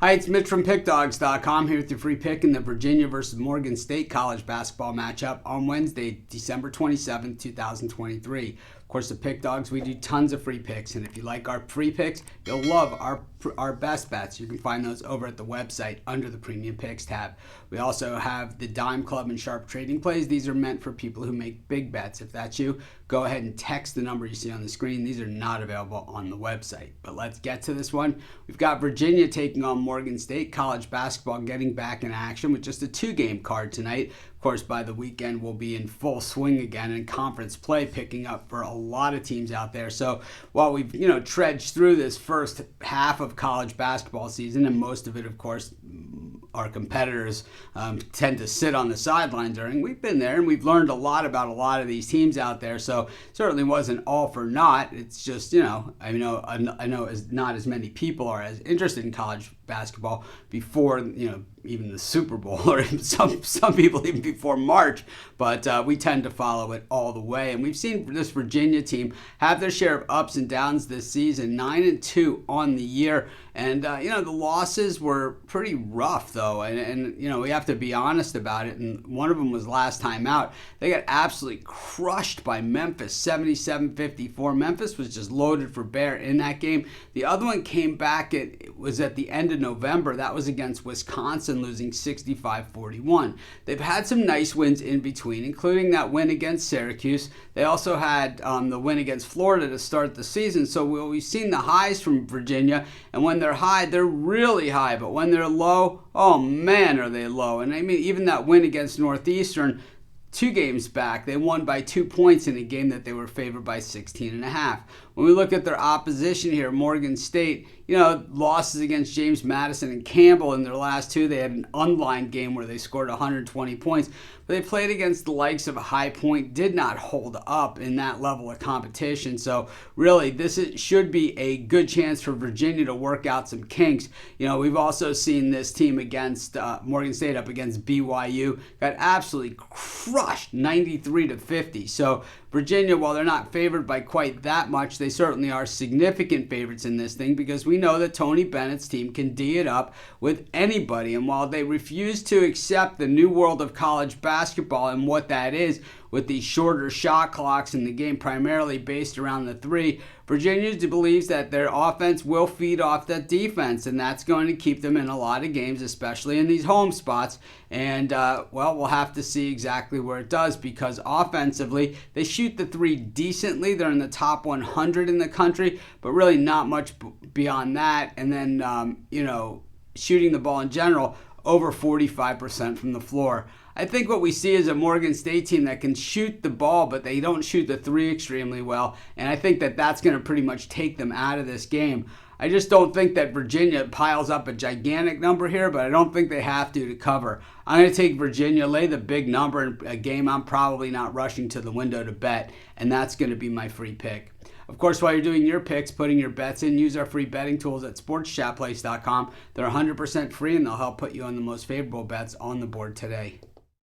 Hi, it's Mitch from Pickdawgz.com here with your free pick in the Virginia versus Morgan State college basketball matchup on Wednesday, December 27th, 2023. Of course, at Pick Dawgz, we do tons of free picks, and if you like our free picks, you'll love our best bets. You can find those over at the website under the Premium Picks tab. We also have the Dime Club and Sharp Trading Plays. These are meant for people who make big bets. If that's you, go ahead and text the number you see on the screen. These are not available on the website. But let's get to this one. We've got Virginia taking on Morgan State. College basketball getting back in action with just a 2-game card tonight. Of course, by the weekend, we'll be in full swing again, and conference play picking up for a lot of teams out there. So while we've, trudged through this first half of college basketball season, and most of it, of course, our competitors tend to sit on the sideline during. We've been there and we've learned a lot about a lot of these teams out there. So certainly wasn't all for naught. It's just, I know as not as many people are as interested in college basketball before, even the Super Bowl, or some people even before March, but we tend to follow it all the way. And we've seen this Virginia team have their share of ups and downs this season, 9-2 on the year. And, the losses were pretty rough, though. And we have to be honest about it. And one of them was last time out. They got absolutely crushed by Memphis, 77-54. Memphis was just loaded for bear in that game. The other one came back, it was at the end of November. That was against Wisconsin, losing 65-41. They've had some nice wins in between, including that win against Syracuse. They also had the win against Florida to start the season. So we've seen the highs from Virginia, and when they're high, they're really high. But when they're low, oh man, are they low. And I mean, even that win against Northeastern, 2 games back, they won by 2 points in a game that they were favored by 16.5. When we look at their opposition here, Morgan State, losses against James Madison and Campbell in their last 2. They had an unlined game where they scored 120 points. But they played against the likes of High Point, did not hold up in that level of competition. So really, should be a good chance for Virginia to work out some kinks. We've also seen this team against Morgan State up against BYU, got absolutely crushed 93-50. So Virginia, while they're not favored by quite that much, they certainly are significant favorites in this thing because we know that Tony Bennett's team can D it up with anybody. And while they refuse to accept the new world of college basketball and what that is, with these shorter shot clocks in the game primarily based around the 3, Virginia believes that their offense will feed off that defense, and that's going to keep them in a lot of games, especially in these home spots. And, we'll have to see exactly where it does, because offensively, they shoot the 3 decently. They're in the top 100 in the country, but really not much beyond that. And then, shooting the ball in general, over 45% from the floor. I think what we see is a Morgan State team that can shoot the ball, but they don't shoot the 3 extremely well. And I think that that's going to pretty much take them out of this game. I just don't think that Virginia piles up a gigantic number here, but I don't think they have to cover. I'm going to take Virginia, lay the big number in a game I'm probably not rushing to the window to bet, and that's going to be my free pick. Of course, while you're doing your picks, putting your bets in, use our free betting tools at sportschatplace.com. They're 100% free, and they'll help put you on the most favorable bets on the board today.